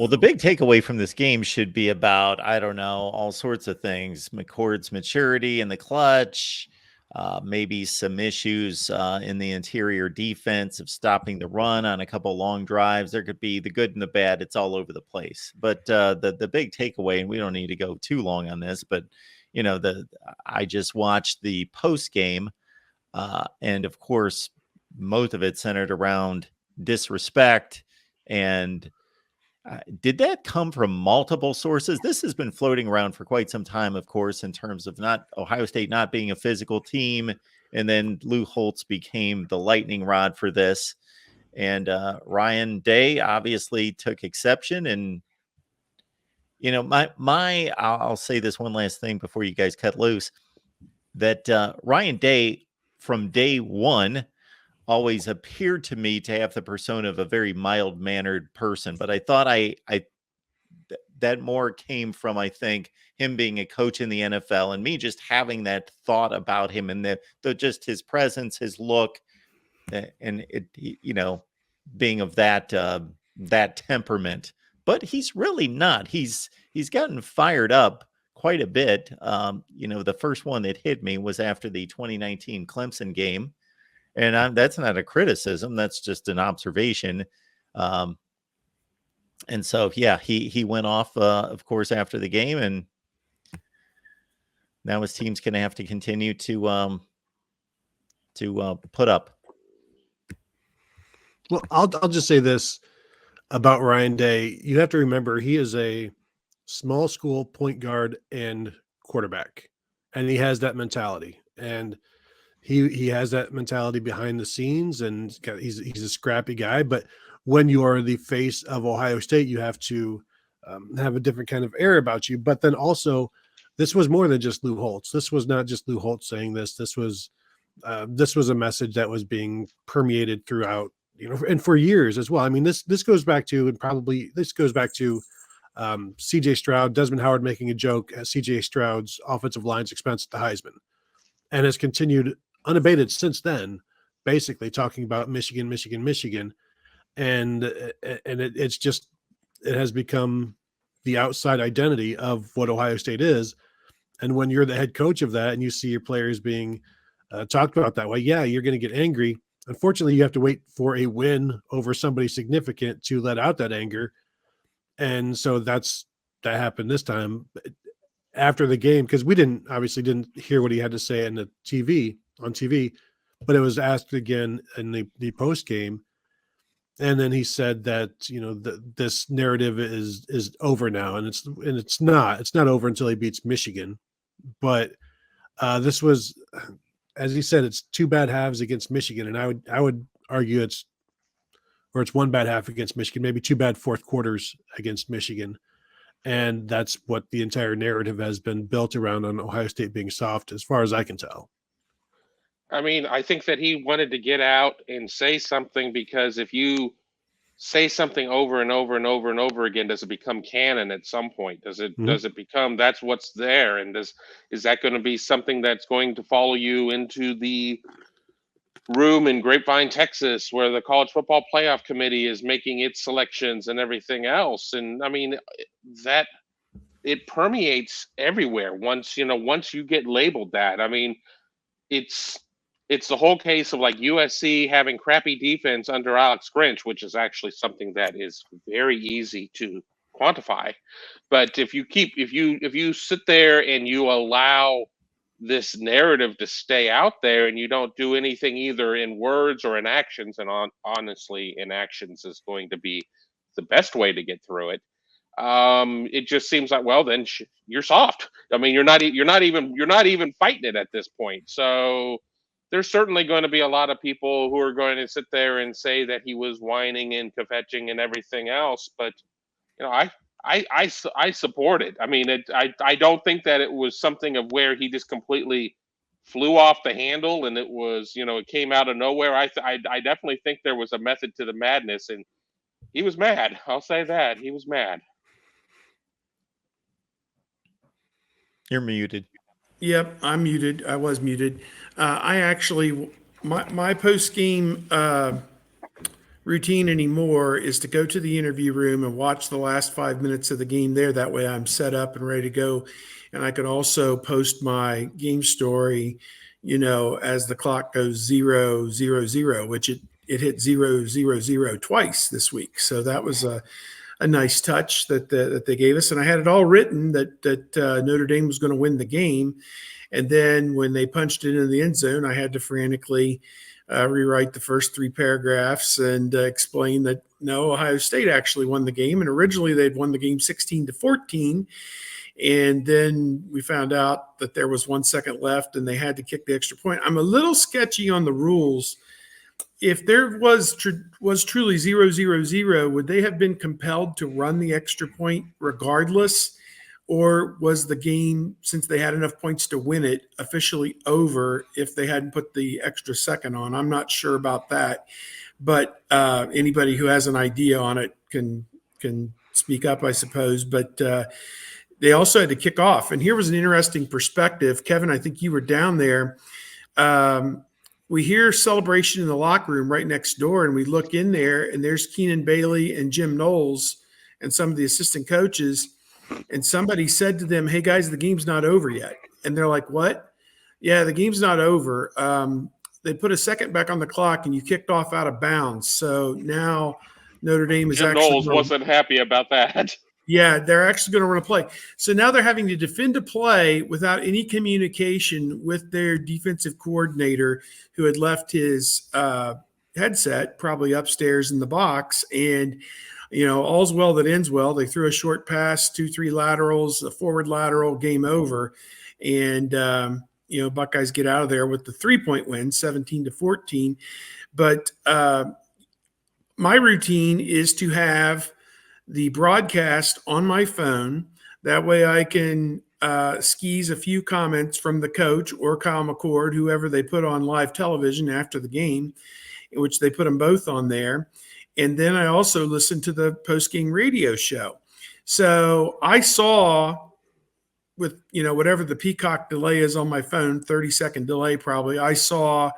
Well, the big takeaway from this game should be about, I don't know, all sorts of things. McCord's maturity in the clutch, maybe some issues in the interior defense of stopping the run on a couple long drives. There could be the good and the bad. It's all over the place. But the big takeaway, and we don't need to go too long on this, but I just watched the post game, and of course, most of it centered around disrespect. And did that come from multiple sources? This has been floating around for quite some time, of course, in terms of not Ohio State not being a physical team. And then LOU HOLTZ became the lightning rod for this. And Ryan Day obviously took exception. And, I'll say this one last thing before you guys cut loose, that Ryan Day from day one always appeared to me to have the persona of a very mild-mannered person, but I thought that more came from, I think, him being a coach in the NFL and me just having that thought about him and the just his presence, his look, and it, being of that temperament. But he's really not. He's gotten fired up quite a bit. The first one that hit me was after the 2019 Clemson game. And that's not a criticism. That's just an observation. And so, yeah, he went off, of course, after the game. And now his team's going to have to continue to put up. Well, I'll just say this about Ryan Day. You have to remember he is a small school point guard and quarterback, and he has that mentality. And he has that mentality behind the scenes, and he's a scrappy guy. But when you are the face of Ohio State, you have to have a different kind of air about you. But then also, this was more than just LOU HOLTZ. This was not just LOU HOLTZ saying this. This was a message that was being permeated throughout, and for years as well. I mean, this goes back to, C.J. Stroud, Desmond Howard making a joke at C.J. Stroud's offensive line's expense at the Heisman, and has continued unabated since then, basically talking about Michigan, and it has become the outside identity of what Ohio State is. And when you're the head coach of that and you see your players being talked about that way, yeah, you're going to get angry. Unfortunately, you have to wait for a win over somebody significant to let out that anger. And so that happened this time after the game, because we didn't hear what he had to say on TV, but it was asked again in the post game. And then he said that, this narrative is over now, and it's not over until he beats Michigan. But this was, as he said, it's two bad halves against Michigan, and I would argue it's one bad half against Michigan, maybe two bad fourth quarters against Michigan. And that's what the entire narrative has been built around, on Ohio State being soft, as far as I can tell. I mean, I think that he wanted to get out and say something, because if you say something over and over and over and over again, does it become canon at some point? Does it become that's what's there? And is that going to be something that's going to follow you into the room in Grapevine, Texas, where the College Football Playoff Committee is making its selections and everything else? And I mean, that it permeates everywhere once you get labeled that. I mean, it's the whole case of like USC having crappy defense under Alex Grinch, which is actually something that is very easy to quantify. But if you sit there and you allow this narrative to stay out there, and you don't do anything either in words or in actions, and honestly, in actions is going to be the best way to get through it. It just seems like, well, then you're soft. I mean, you're not even fighting it at this point. So there's certainly going to be a lot of people who are going to sit there and say that he was whining and kvetching and everything else. But I support it. I mean, I don't think that it was something of where he just completely flew off the handle and it was, it came out of nowhere. I definitely think there was a method to the madness, and he was mad. I'll say that. He was mad. You're muted. Yep, I'm muted. I was muted. I actually, my post game routine anymore is to go to the interview room and watch the last 5 minutes of the game there. That way I'm set up and ready to go. And I can also post my game story, as the clock goes 0-0-0, which it hit 0-0-0 twice this week. So that was a nice touch that they gave us. And I had it all written that Notre Dame was going to win the game. And then when they punched it into the end zone, I had to frantically rewrite the first 3 paragraphs and explain that no, Ohio State actually won the game. And originally they'd won the game 16-14. And then we found out that there was 1 second left and they had to kick the extra point. I'm a little sketchy on the rules. If there was truly 0-0-0, would they have been compelled to run the extra point regardless? Or was the game, since they had enough points to win it, officially over if they hadn't put the extra second on? I'm not sure about that. But anybody who has an idea on it can speak up, I suppose. But they also had to kick off. And here was an interesting perspective. Kevin, I think you were down there. We hear celebration in the locker room right next door, and we look in there, and there's Keenan Bailey and Jim Knowles and some of the assistant coaches. And somebody said to them, "Hey, guys, the game's not over yet." And they're like, "What?" "Yeah, the game's not over. They put a second back on the clock, and you kicked off out of bounds. So now Notre Dame is Jim actually Knowles wasn't happy about that. Yeah, they're actually going to run a play. So now they're having to defend a play without any communication with their defensive coordinator who had left his headset probably upstairs in the box. And, all's well that ends well. They threw a short pass, 2-3 laterals, a forward lateral, game over. And, Buckeyes get out of there with the 3-point win, 17-14. But my routine is to have the broadcast on my phone. That way I can skis a few comments from the coach or Kyle McCord, whoever they put on live television after the game, in which they put them both on there. And then I also listen to the post-game radio show. So I saw with, whatever the Peacock delay is on my phone, 30-second delay probably, I saw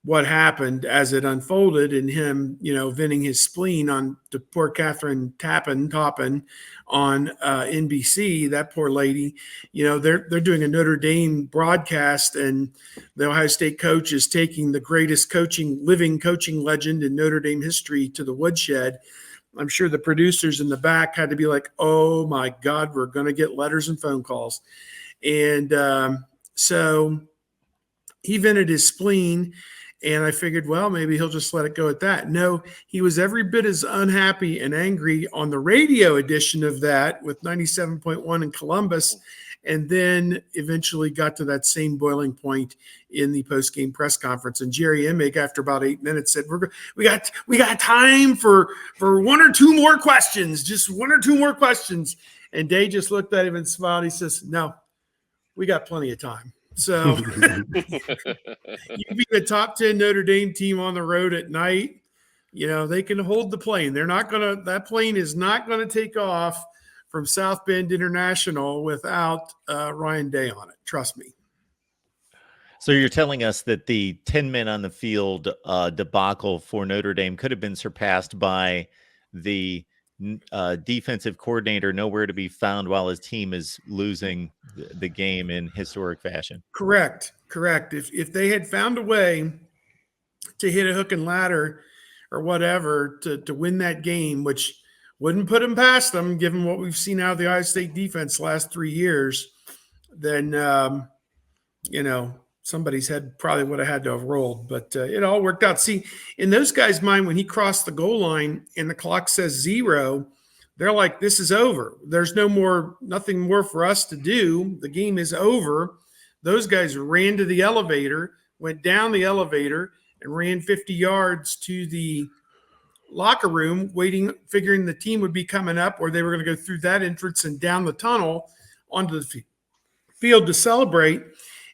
what happened as it unfolded and him, venting his spleen on to poor Catherine Toppin on NBC, that poor lady. They're doing a Notre Dame broadcast, and the Ohio State coach is taking the greatest living coaching legend in Notre Dame history to the woodshed. I'm sure the producers in the back had to be like, "Oh my God, we're going to get letters and phone calls." And so he vented his spleen. And I figured, well, maybe he'll just let it go at that. No, he was every bit as unhappy and angry on the radio edition of that with 97.1 in Columbus, and then eventually got to that same boiling point in the post-game press conference. And Jerry Emig, after about 8 minutes, said, "We got time for 1 or 2 more questions, just 1 or 2 more questions." And Day just looked at him and smiled. He says, "No, we got plenty of time." So you be the top 10 Notre Dame team on the road at night, they can hold the plane. That plane is not going to take off from South Bend International without Ryan Day on it. Trust me. So you're telling us that the 10 men on the field debacle for Notre Dame could have been surpassed by the defensive coordinator nowhere to be found while his team is losing the game in historic fashion. Correct. If they had found a way to hit a hook and ladder or whatever to win that game, which wouldn't put them past them, given what we've seen out of the Ohio State defense last 3 years, then, somebody's head probably would have had to have rolled, but it all worked out. See, in those guys' mind, when he crossed the goal line and the clock says 0, they're like, "This is over. There's nothing more for us to do. The game is over." Those guys ran to the elevator, went down the elevator, and ran 50 yards to the locker room, figuring the team would be coming up, or they were going to go through that entrance and down the tunnel onto the field to celebrate.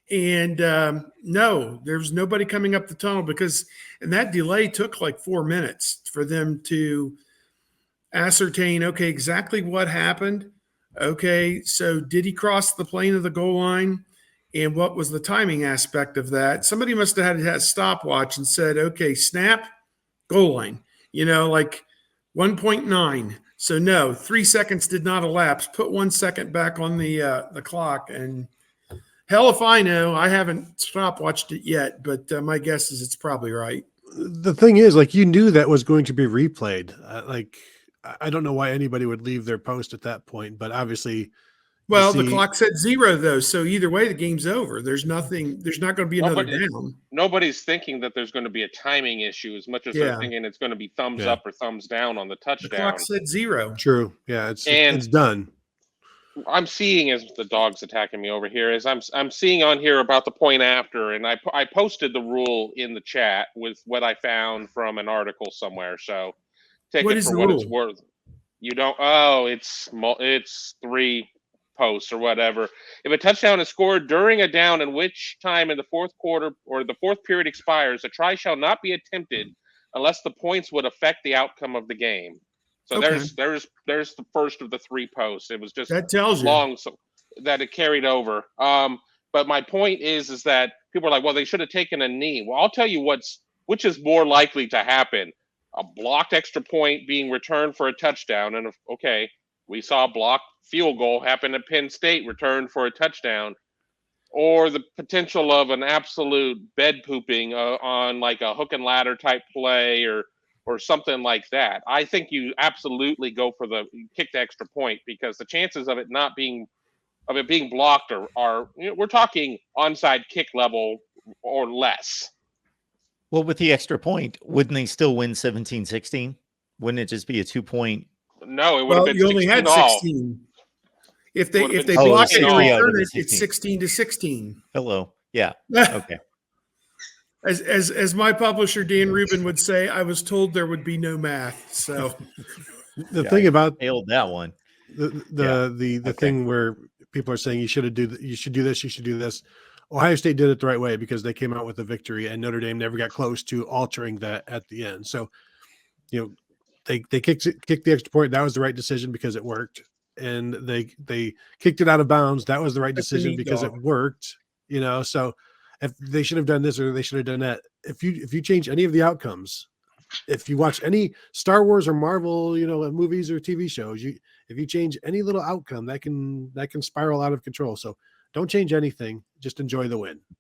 And no, there's nobody coming up the tunnel and that delay took like 4 minutes for them to ascertain, okay, exactly what happened. Okay, so did he cross the plane of the goal line? And what was the timing aspect of that? Somebody must have had a stopwatch and said, okay, snap, goal line. like 1.9. So no, 3 seconds did not elapse. Put 1 second back on the clock, and hell if I know. I haven't stopwatched it yet, but my guess is it's probably right. The thing is, like, you knew that was going to be replayed. I don't know why anybody would leave their post at that point, but obviously, well, the clock said 0 though, so either way, the game's over. There's not going to be another down. Nobody's thinking that there's going to be a timing issue as much as they're thinking it's going to be thumbs up or thumbs down on the touchdown. The clock said 0. True. Yeah, it's done. I'm seeing, as the dog's attacking me over here, is I'm seeing on here about the point after, and I posted the rule in the chat with what I found from an article somewhere. So take it for what it's worth. You don't. Oh, it's 3 posts or whatever. If a touchdown is scored during a down in which time in the fourth quarter or the fourth period expires, a try shall not be attempted unless the points would affect the outcome of the game. So there's the first of the 3 posts. It was just that tells long, you. so that it carried over. But my point is that people are like, well, they should have taken a knee. Well, I'll tell you which is more likely to happen: a blocked extra point being returned for a touchdown, and okay, we saw a blocked field goal happen at Penn State, returned for a touchdown, or the potential of an absolute bed pooping on like a hook and ladder type play or something like that. I think you absolutely go for kick the extra point, because the chances of it being blocked are we're talking onside kick level or less. Well, with the extra point, wouldn't they still win 17-16? Wouldn't it just be a 2-point? No, it would have been. You only had 16. If they block it and return it, it's 16-16. Hello. Yeah. Okay. As my publisher Dan Rubin would say, I was told there would be no math. So the thing about nailed that one. The thing where people are saying you should do this. Ohio State did it the right way because they came out with a victory, and Notre Dame never got close to altering that at the end. So, they kicked the extra point. That was the right decision because it worked. And they kicked it out of bounds. That was the right decision because it worked. So if they should have done this or they should have done that. If you change any of the outcomes, if you watch any Star Wars or Marvel, movies or TV shows, if you change any little outcome, that can spiral out of control. So don't change anything. Just enjoy the win.